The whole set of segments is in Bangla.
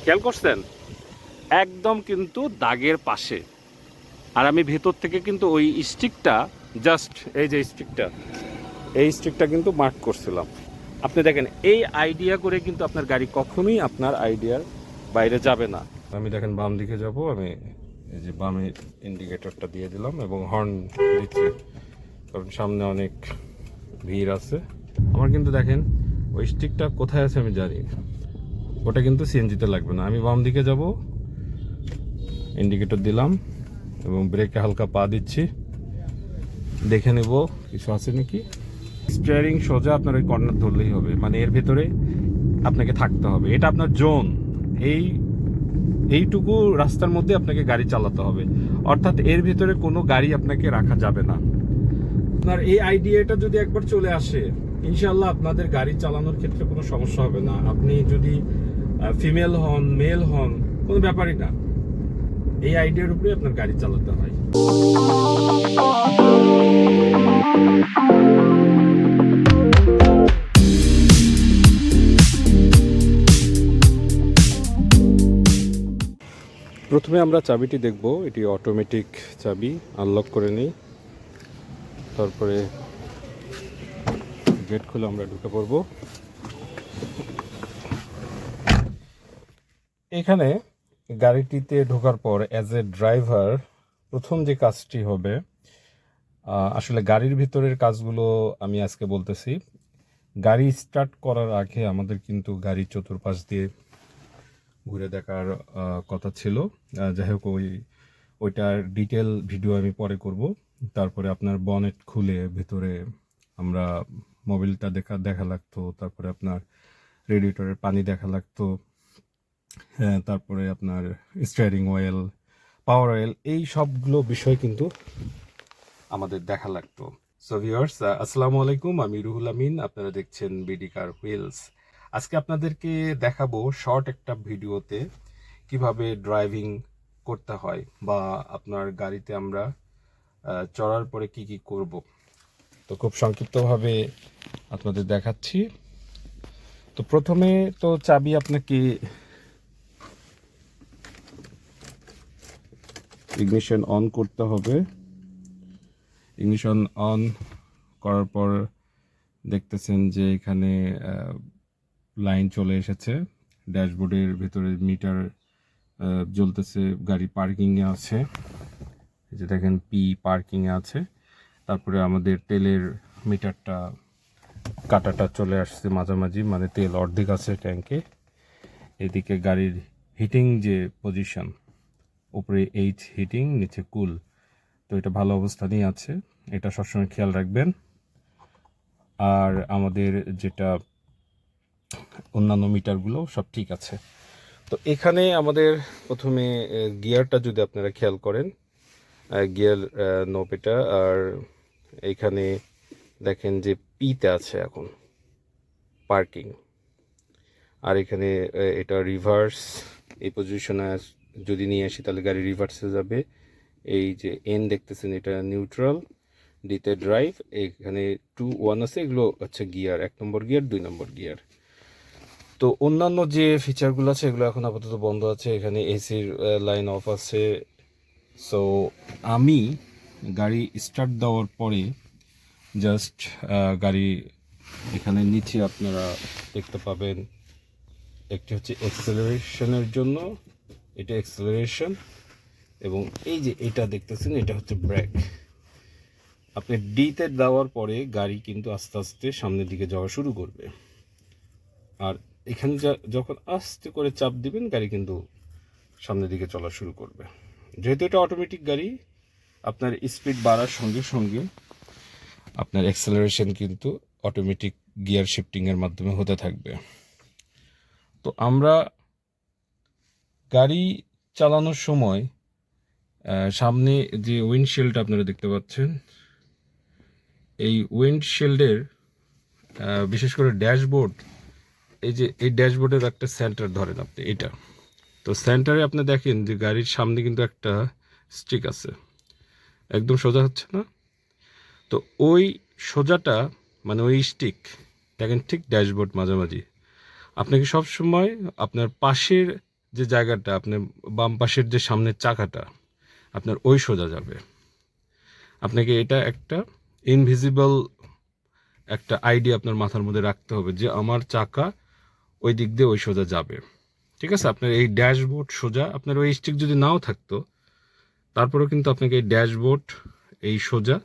খেয়াল করছেন? একদম কিন্তু দাগের পাশে। আর আমি ভেতর থেকে কিন্তু ওই স্টিকটা জাস্ট এই যে স্টিকটা, এই স্টিকটা কিন্তু মার্ক করছিলাম। আপনি দেখেন এই আইডিয়া করে কিন্তু আপনার গাড়ি কখনোই আপনার আইডিয়ার বাইরে যাবে না। আমি দেখেন বাম দিকে যাব, আমি এই যে বামে ইন্ডিকেটরটা দিয়ে দিলাম এবং হর্ন দিচ্ছি, কারণ সামনে অনেক ভিড় আছে। আমার কিন্তু দেখেন ওই স্টিকটা কোথায় আছে আমি জানি, ওটা কিন্তু সিএনজিতে লাগবে না। আমি বাম দিকে যাব, ইন্ডিকেটর দিলাম এবং ব্রেকে হালকা পা দিচ্ছি, দেখে নেব কিছু আছে নাকি। স্টিয়ারিং সোজা আপনার ওই কর্নার ধরলেই হবে, মানে এর ভেতরে আপনাকে থাকতে হবে, এটা আপনার জোন। এইটুকু রাস্তার মধ্যে আপনাকে গাড়ি চালাতে হবে, অর্থাৎ এর ভিতরে কোনো গাড়ি আপনাকে রাখা যাবে না। আপনার এই আইডিয়াটা যদি একবার চলে আসে, ইনশাল্লাহ আপনাদের গাড়ি চালানোর ক্ষেত্রে কোনো সমস্যা হবে না। আপনি যদি ফিমেল হন, মেল হন, কোনো ব্যাপারই না। এই আইডিয়ার উপরে আপনার গাড়ি চালাতে হয়। প্রথমে আমরা চাবিটি দেখব, এটি অটোমেটিক চাবি। আনলক করে নিই, তারপরে গেট খুলে আমরা ঢুকে পড়ব। এখানে গাড়িটিতে ঢোকার পর অ্যাজ এ ড্রাইভার প্রথম যে কাজটি হবে, আসলে গাড়ির ভিতরের কাজগুলো আমি আজকে বলতেছি। গাড়ি স্টার্ট করার আগে আমাদের কিন্তু গাড়ির চতুর্পাশ দিয়ে ঘুরে দেখার কথা ছিল। যাই হোক, ওইটার ডিটেল ভিডিও আমি পরে করব। তারপরে আপনার বনেট খুলে ভেতরে আমরা মোবিলটা দেখা লাগতো, তারপরে আপনার রেডিয়েটরের পানি দেখা লাগতো, হ্যাঁ, তারপরে আপনার স্টিয়ারিং অয়েল, পাওয়ার অয়েল, এই সবগুলো বিষয় কিন্তু আমাদের দেখা লাগতো। সো ভিউয়ার্স, আসসালামু আলাইকুম, আমি রুহুল আমিন, আপনারা দেখছেন বিডি কার হুইলস। আজকে আপনাদেরকে দেখাবো শর্ট একটা ভিডিওতে কিভাবে ড্রাইভিং করতে হয়, বা আপনার গাড়িতে আমরা চড়ার পরে কি কি করব। তো খুব সংক্ষিপ্তভাবে আপনাদের দেখাচ্ছি। তো প্রথমে তো চাবি আপনাকে ইগনিশন অন করতে হবে। ইগনিশন অন করার পর দেখতেছেন যে এখানে লাইন চলে এসেছে, ড্যাশবোর্ডের ভেতরে মিটার জ্বলতেছে, গাড়ি পার্কিংয়ে আছে, এই যে দেখেন পি পার্কিংয়ে আছে। তারপরে আমাদের তেলের মিটারটা কাটাটা চলে আসছে মাঝামাঝি, মানে তেল অর্ধেক আছে ট্যাঙ্কে। এদিকে গাড়ির হিটিং যে পজিশন, উপরে এইচ হিটিং, নিচে কুল, তো এটা ভালো অবস্থাতেই আছে, এটা সবসময় খেয়াল রাখবেন। আর আমাদের যেটা অন্যান্য মিটারগুলো সব ঠিক আছে। তো এখানে আমাদের প্রথমে গিয়ারটা যদি আপনারা খেয়াল করেন, গিয়ার নোব এটা, আর এইখানে দেখেন যে পিতে আছে এখন পার্কিং, আর এখানে এটা রিভার্স, এই পজিশনে যদি নিয়ে আসি তাহলে গাড়ি রিভার্সে যাবে। এই যে এন দেখতেছেন, এটা নিউট্রাল, ডিতে ড্রাইভ, এখানে 2 1 আছে, এগুলো হচ্ছে গিয়ার, 1 নম্বর গিয়ার, 2 নম্বর গিয়ার। তো অন্যান্য যে ফিচারগুলো আছে এগুলো এখন আপাতত বন্ধ আছে। এখানে এসির লাইন অফ আছে। সো আমি গাড়ি স্টার্ট দেওয়ার পরে জাস্ট গাড়ি এখানে নিচে আপনারা দেখতে পাবেন, একটি হচ্ছে এক্সেলারেশনের জন্য, এটা এক্সেলারেশন, এবং এই যে এটা দেখতেছেন এটা হচ্ছে ব্রেক। আপনি ডিতে দেওয়ার পরে গাড়ি কিন্তু আস্তে আস্তে সামনের দিকে যাওয়া শুরু করবে, আর এখানে যখন আস্তে করে চাপ দিবেন গাড়ি কিন্তু সামনের দিকে চলা শুরু করবে। যেহেতু এটা অটোমেটিক গাড়ি, আপনার স্পিড বাড়ার সঙ্গে সঙ্গে আপনার অ্যাক্সেলারেশন কিন্তু অটোমেটিক গিয়ার শিফটিংয়ের মাধ্যমে হতে থাকবে। তো আমরা গাড়ি চালানোর সময় সামনে যে উইন্ডশিল্ড আপনারা দেখতে পাচ্ছেন, এই উইন্ডশিল্ডের বিশেষ করে ড্যাশবোর্ড, এই যে এই ড্যাশবোর্ডের একটা সেন্টার ধরেন আপনি এটা, তো সেন্টারে আপনি দেখেন যে গাড়ির সামনে কিন্তু একটা স্টিক আছে, একদম সোজা হচ্ছে না, তো ওই সোজাটা মানে ওই স্টিক দেখেন ঠিক ড্যাশবোর্ড মাঝামাঝি। আপনাকে সবসময় আপনার পাশের যে জায়গাটা আপনার বাম পাশের যে সামনের চাকাটা আপনার ওই সোজা যাবে। আপনাকে এটা একটা ইনভিজিবল একটা আইডিয়া আপনার মাথার মধ্যে রাখতে হবে যে আমার চাকা ওই দিক দিয়ে ওই সোজা যাবে। ঠিক আছে, আপনার এই ড্যাশবোর্ড সোজা, আপনার ওই স্টিক যদি নাও থাকতো তারপরেও কিন্তু আপনাকে এই ড্যাশবোর্ড এই সোজা,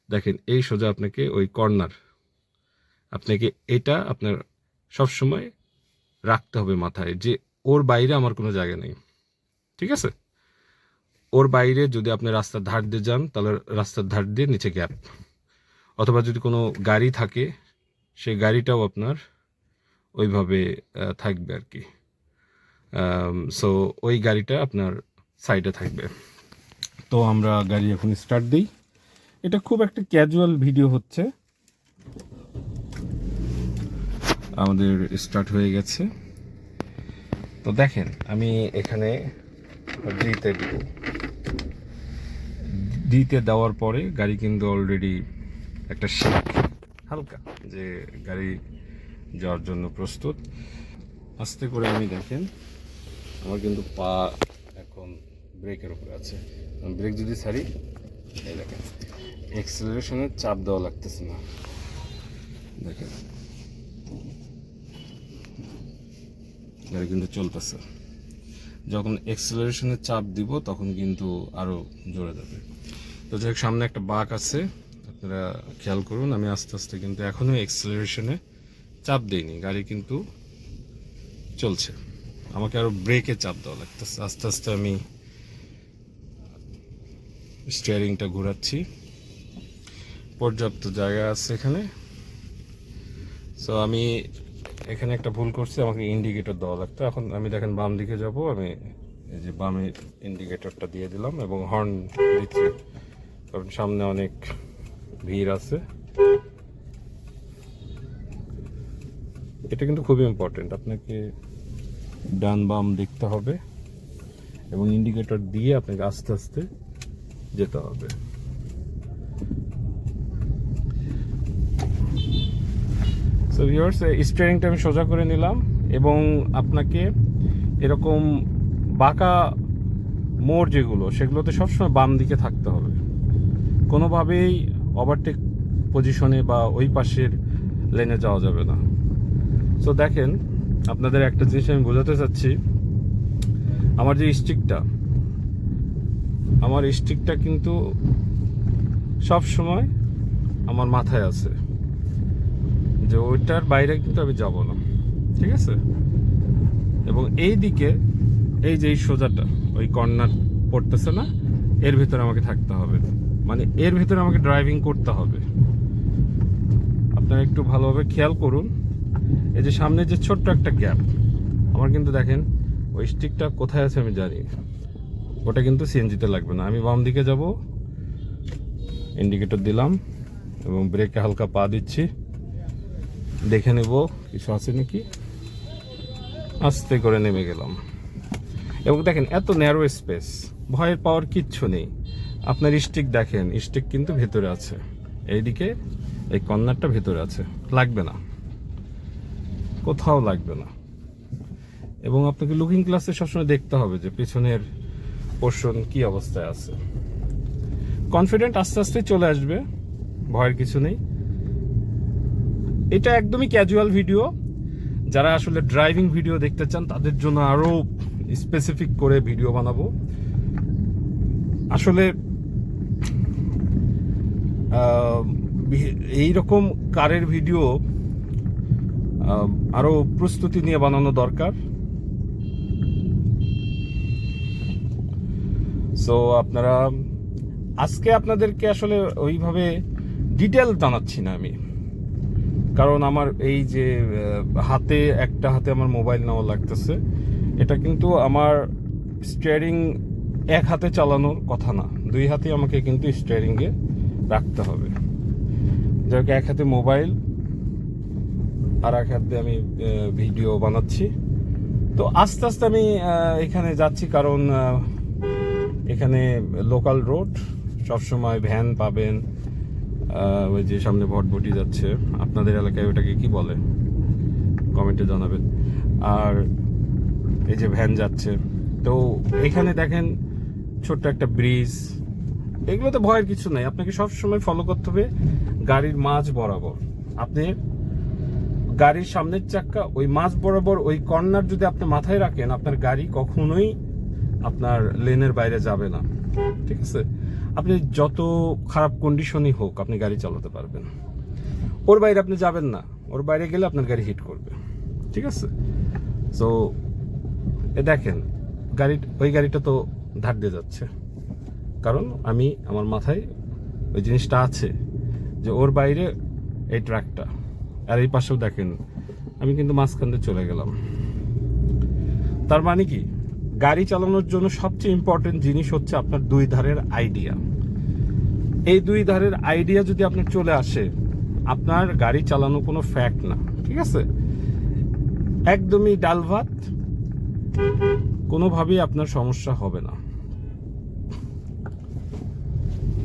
দেখেন এই সোজা আপনাকে ওই কর্নার, আপনাকে এটা আপনার সবসময় রাখতে হবে মাথায় যে ওর বাইরে আমার কোনো জায়গা নেই। ঠিক আছে, ওর বাইরে যদি আপনি রাস্তার ধার দিয়ে যান তাহলে রাস্তার ধার দিয়ে নিচে গ্যাপ, অথবা যদি কোনো গাড়ি থাকে সেই গাড়িটাও আপনার ওইভাবে থাকবে আর কি। সো ওই গাড়িটা আপনার সাইডে থাকবে। তো আমরা গাড়ি এখন স্টার্ট দিই। এটা খুব একটা ক্যাজুয়াল ভিডিও হচ্ছে। আমাদের স্টার্ট হয়ে গেছে। তো দেখেন আমি এখানে ডিতে দিব, ডিতে দেওয়ার পরে গাড়ি কিন্তু অলরেডি একটা শেক হালকা যে গাড়ি যাওয়ার জন্য প্রস্তুত। আস্তে করে আমি দেখেন আমার কিন্তু পা এখন ব্রেকের উপরে আছে। ব্রেক যদি ছাড়ি, এই দেখেন এক্সেলারেশনের চাপ দেওয়া লাগতেছে না। দেখেন গাড়ি কিন্তু চলতেছে। যখন এক্সেলারেশনের চাপ দিব তখন কিন্তু আরও জোরে যাবে। তো যাই হোক, সামনে একটা বাঁক আছে, আপনারা খেয়াল করুন। আমি আস্তে আস্তে কিন্তু এখনও এক্সেলারেশনে চাপ দিইনি, গাড়ি কিন্তু চলছে। আমাকে আরও ব্রেকে চাপ দেওয়া লাগতেছে। আস্তে আস্তে আমি স্টিয়ারিংটা ঘোরাচ্ছি, পর্যাপ্ত জায়গা আছে এখানে। সো আমি এখানে একটা ভুল করছি, আমাকে ইন্ডিকেটর দেওয়া লাগতো। এখন আমি দেখেন বাম দিকে যাব, আমি এই যে বামে ইন্ডিকেটরটা দিয়ে দিলাম এবং হর্ন দিচ্ছি, কারণ সামনে অনেক ভিড় আছে। এটা কিন্তু খুবই ইম্পর্টেন্ট, আপনাকে ডান বাম দেখতে হবে এবং ইন্ডিকেটর দিয়ে আপনাকে আস্তে আস্তে যেতে হবে। সো ভিউয়ার্স, স্টিয়ারিংটা আমি সোজা করে নিলাম এবং আপনাকে এরকম বাঁকা মোড় যেগুলো, সেগুলোতে সবসময় বাম দিকে থাকতে হবে। কোনোভাবেই ওভারটেক পজিশনে বা ওই পাশের লেনে যাওয়া যাবে না। সো দেখেন, আপনাদের একটা জিনিস আমি বোঝাতে চাচ্ছি, আমার যে স্টিকটা কিন্তু সব সময় আমার মাথায় আছে যে ওইটার বাইরে কিন্তু আমি যাব না। ঠিক আছে, এবং এই দিকে এই যে এই সোজাটা ওই কর্নার পড়তেছে না, এর ভিতরে আমাকে থাকতে হবে, মানে এর ভিতরে আমাকে ড্রাইভিং করতে হবে। আপনারা একটু ভালোভাবে খেয়াল করুন, এই যে সামনে যে ছোট্ট একটা গ্যাপ, আমার কিন্তু দেখেন ওই স্টিকটা কোথায় আছে আমি জানি, ওটা কিন্তু সিএনজিতে লাগবে না। আমি বাম দিকে যাব, ইন্ডিকেটর দিলাম এবং ব্রেকে হালকা পা দিচ্ছি, দেখে নেব কিছু আছে নাকি। আস্তে করে নেমে গেলাম এবং দেখেন এত ন্যারো স্পেস, ভয়ের পাওয়ার কিচ্ছু নেই। আপনার স্টিক দেখেন, স্টিক কিন্তু ভেতরে আছে, এইদিকে এই কর্নারটা ভেতরে আছে, লাগবে না, কোথাও লাগবে না। এবং আপনাকে লুকিং গ্লাসে সবসময় দেখতে হবে যে পেছনের পোর্শন কি অবস্থায় আছে। কনফিডেন্ট আস্তে আস্তে চলে আসবে, ভয়ের কিছু নেই। এটা একদমই ক্যাজুয়াল ভিডিও। যারা আসলে ড্রাইভিং ভিডিও দেখতে চান তাদের জন্য আরও স্পেসিফিক করে ভিডিও বানাবো। আসলে এইরকম কারের ভিডিও আরও প্রস্তুতি নিয়ে বানানো দরকার। সো আপনারা, আজকে আপনাদেরকে আসলে ওইভাবে ডিটেল জানাচ্ছি না আমি, কারণ আমার এই যে একটা হাতে আমার মোবাইল নেওয়া লাগতেছে, এটা কিন্তু আমার স্টিয়ারিং এক হাতে চালানোর কথা না, দুই হাতে আমাকে কিন্তু স্টিয়ারিংয়ে রাখতে হবে। যাই হোক, এক হাতে মোবাইল আর এক হাতে আমি ভিডিও বানাচ্ছি। তো আস্তে আস্তে আমি এখানে যাচ্ছি, কারণ এখানে লোকাল রোড, সবসময় ভ্যান পাবেন। ওই যে সামনে ভটভটি যাচ্ছে, আপনাদের এলাকায় ওটাকে কি বলে কমেন্টে জানাবেন। আর এই যে ভ্যান যাচ্ছে। তো এখানে দেখেন ছোট্ট একটা ব্রিজ, এগুলোতে ভয়ের কিছু নাই। আপনাকে সবসময় ফলো করতে হবে গাড়ির মাঝ বরাবর। আপনি গাড়ির সামনের চাক্কা ওই মাঝ বরাবর ওই কর্নার যদি আপনি মাথায় রাখেন, আপনার গাড়ি কখনোই আপনার লেনের বাইরে যাবে না, ঠিক আছে? আপনি যত খারাপ কন্ডিশনই হোক আপনি গাড়ি চালাতে পারবেন, ওর বাইরে আপনি যাবেন না। ওর বাইরে গেলে আপনার গাড়ি হিট করবে, ঠিক আছে? সো এ দেখেন ওই গাড়িটা তো ধার দিয়ে যাচ্ছে, কারণ আমি আমার মাথায় ওই জিনিসটা আছে যে ওর বাইরে এই ট্রাকটা, আর এই পাশেও দেখেন আমি কিন্তু মাঝখান দিয়ে চলে গেলাম। তার মানে কি, গাড়ি চালানোর জন্য সবচেয়ে ইম্পর্টেন্ট জিনিস হচ্ছে আপনার দুই ধারের আইডিয়া। এই দুই ধারের আইডিয়া যদি আপনার চলে আসে, আপনার গাড়ি চালানো কোনো ফ্যাক্ট না, ঠিক আছে? একদমই ডাল ভাত, কোনোভাবেই আপনার সমস্যা হবে না।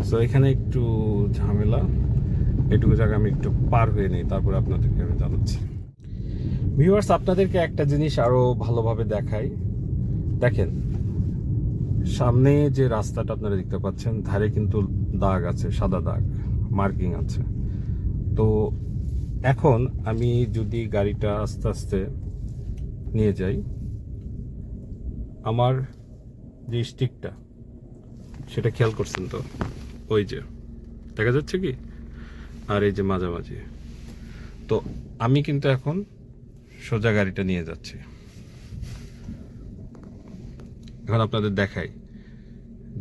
সো এখানে একটু ঝামেলা, এটুকু জায়গা আমি একটু পার হয়ে নিই, তারপরে আপনাদেরকে আমি জানাচ্ছি। ভিউয়ার্স, আপনাদেরকে একটা জিনিস আরো ভালোভাবে দেখাই। দেখেন সামনে যে রাস্তাটা আপনারা দেখতে পাচ্ছেন, ধারে কিন্তু দাগ আছে, সাদা দাগ, মার্কিং আছে। তো এখন আমি যদি গাড়িটা আস্তে আস্তে নিয়ে যাই, আমার যে স্টিকটা সেটা খেয়াল করছেন তো, ওই যে দেখা যাচ্ছে কি, আর এই যে মাঝামাঝি। তো আমি কিন্তু এখন সোজা গাড়িটা নিয়ে যাচ্ছি। এখন আপনাদের দেখাই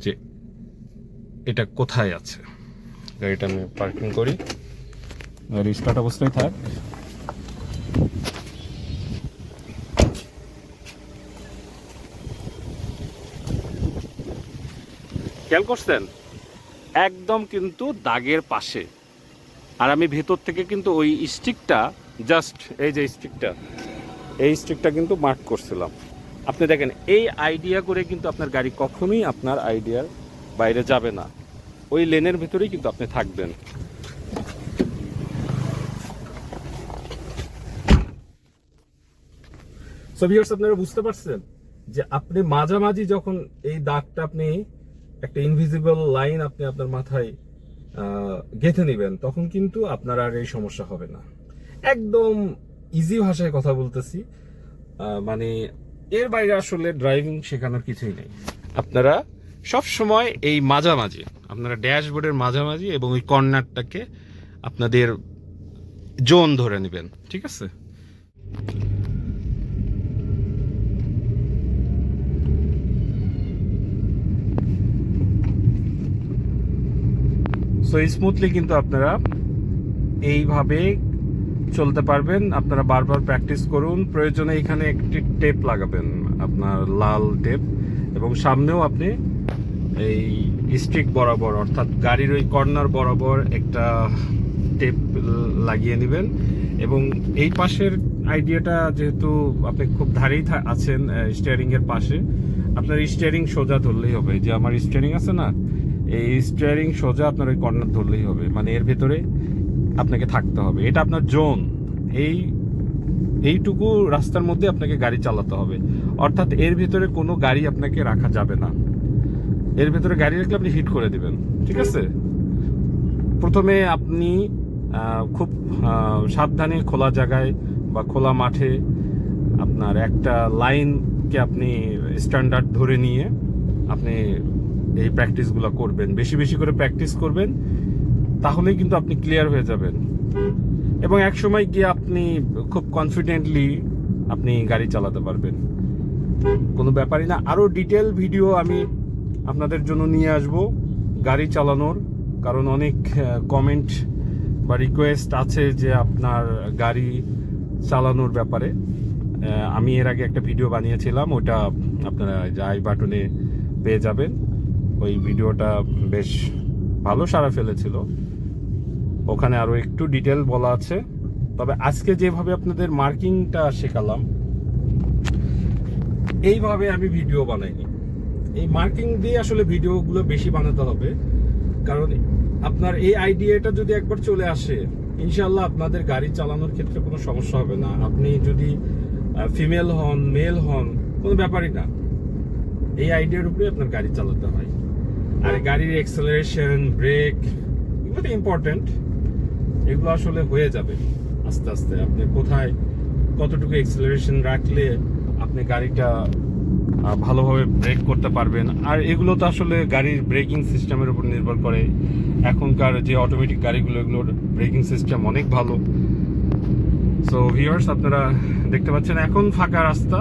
যে এটা কোথায় আছে। গাড়িটা আমি পার্কিং করি, গাড়ি স্টার্ট অবস্থায় থাক। খেয়াল করছেন একদম কিন্তু দাগের পাশে, আর আমি ভেতর থেকে কিন্তু ওই স্টিকটা জাস্ট এই যে স্টিকটা কিন্তু মার্ক করছিলাম। আপনি দেখেন এই আইডিয়া করে কিন্তু আপনার গাড়ি কখনোই আপনার আইডিয়ার বাইরে যাবে না, ওই লেনের ভেতরেই কিন্তু আপনি থাকবেন। সো ভিউয়ার্স, আপনারা বুঝতে পারছেন যে আপনি মাঝামাঝি যখন এই দাগটা, আপনি একটা ইনভিজিবল লাইন আপনি আপনার মাথায় গেঁথে নেবেন, তখন কিন্তু আপনার আর এই সমস্যা হবে না। একদম ইজি ভাষায় কথা বলতেছি, মানে এর বাইরে আসলে ড্রাইভিং শেখানোর কিছুই নেই। আপনারা সব সময় এই মাঝামাঝি, আপনারা ড্যাশবোর্ডের মাঝামাঝি এবং ওই কর্নারটাকে আপনাদের জোন ধরে নেবেন, ঠিক আছে? সো স্মুথলি কিন্তু আপনারা এইভাবে চলতে পারবেন। আপনারা বারবার প্র্যাকটিস করুন, প্রয়োজনে এখানে একটি টেপ লাগাবেন, আপনার লাল টেপ, এবং সামনেও আপনি এই স্ট্রিক বরাবর, অর্থাৎ গাড়ির ওই কর্নার বরাবর একটা টেপ লাগিয়ে নেবেন। এবং এই পাশের আইডিয়াটা, যেহেতু আপনি খুব ধারেই আছেন স্টিয়ারিং এর পাশে, আপনার স্টিয়ারিং সোজা ধরলেই হবে। যে আমার স্টিয়ারিং আছে না, এই স্টিয়ারিং সোজা আপনার ওই কর্নার ধরলেই হবে, মানে এর ভেতরে আপনাকে থাকতে হবে। এটা আপনার জোন, এইটুকু রাস্তার মধ্যে আপনাকে গাড়ি চালাতে হবে, অর্থাৎ এর ভিতরে কোনো গাড়ি আপনাকে রাখা যাবে না। এর ভেতরে গাড়ি রাখলে আপনি হিট করে দিবেন, ঠিক আছে? প্রথমে আপনি খুব সাবধানে খোলা জায়গায় বা খোলা মাঠে আপনার একটা লাইনকে আপনি স্ট্যান্ডার্ড ধরে নিয়ে আপনি এই প্র্যাকটিসগুলো করবেন, বেশি বেশি করে প্র্যাকটিস করবেন, তাহলেই কিন্তু আপনি ক্লিয়ার হয়ে যাবেন। এবং এক সময় গিয়ে আপনি খুব কনফিডেন্টলি আপনি গাড়ি চালাতে পারবেন, কোনো ব্যাপারই না। আরও ডিটেল ভিডিও আমি আপনাদের জন্য নিয়ে আসব গাড়ি চালানোর, কারণ অনেক কমেন্ট বা রিকোয়েস্ট আছে যে আপনার গাড়ি চালানোর ব্যাপারে। আমি এর আগে একটা ভিডিও বানিয়েছিলাম, ওটা আপনারা আই বাটনে পেয়ে যাবেন। ওই ভিডিওটা বেশ ভালো সাড়া ফেলেছিল, ওখানে আরও একটু ডিটেল বলা আছে। তবে আজকে যেভাবে আপনাদের মার্কিংটা শেখালাম, এইভাবে আমি ভিডিও বানাইনি। এই মার্কিং দিয়ে আসলে ভিডিওগুলো বেশি বানাতে হবে, কারণ আপনার এই আইডিয়াটা যদি একবার চলে আসে, ইনশাল্লাহ আপনাদের গাড়ি চালানোর ক্ষেত্রে কোনো সমস্যা হবে না। আপনি যদি ফিমেল হন, মেল হন, কোনো ব্যাপারই না। এই আইডিয়ার উপরে আপনার গাড়ি চালাতে হয়। আর গাড়ির অ্যাক্সেলারেশন, ব্রেক, এগুলো তো ইম্পর্টেন্ট। এগুলো আসলে হয়ে যাবে আস্তে আস্তে। আপনি কোথায় কতটুকু অ্যাক্সেলারেশন রাখলে আপনি গাড়িটা ভালোভাবে ব্রেক করতে পারবেন। আর এগুলো তো আসলে গাড়ির ব্রেকিং সিস্টেমের উপর নির্ভর করে। এখনকার যে অটোমেটিক গাড়িগুলো, এগুলোর ব্রেকিং সিস্টেম অনেক ভালো। সো ভিউয়ার্স, আপনারা দেখতে পাচ্ছেন এখন ফাঁকা রাস্তা,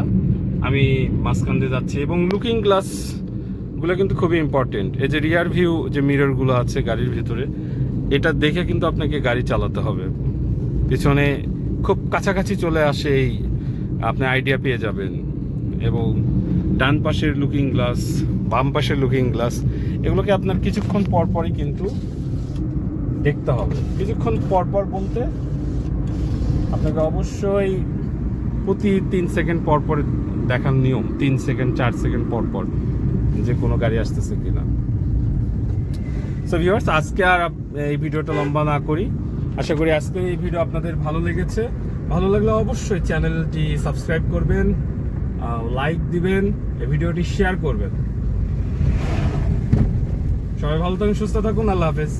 আমি মাঝখান দিয়ে যাচ্ছি। এবং লুকিং গ্লাসগুলো কিন্তু খুবই ইম্পর্টেন্ট। এই যে রিয়ার ভিউ যে মিররগুলো আছে গাড়ির ভিতরে, এটা দেখে কিন্তু আপনাকে গাড়ি চালাতে হবে। পিছনে খুব কাছাকাছি চলে আসেই আপনি আইডিয়া পেয়ে যাবেন। এবং ডান পাশের লুকিং গ্লাস, বাম পাশের লুকিং গ্লাস, এগুলোকে আপনার কিছুক্ষণ পরপরই কিন্তু দেখতে হবে। কিছুক্ষণ পরপর বলতে আপনাকে অবশ্যই প্রতি 3 সেকেন্ড পরপর দেখার নিয়ম, 3 সেকেন্ড 4 সেকেন্ড পরপর যে কোনো গাড়ি আসতেছে কিনা। সো ভিউয়ার্স, আজকে আর এই ভিডিওটা লম্বা না করি। আশা করি আজকের এই ভিডিও আপনাদের ভালো লেগেছে। ভালো লাগলে অবশ্যই চ্যানেলটি সাবস্ক্রাইব করবেন, লাইক দিবেন, এই ভিডিওটি শেয়ার করবেন। সবাই ভালো থাকুন, সুস্থ থাকুন, আল্লাহ হাফেজ।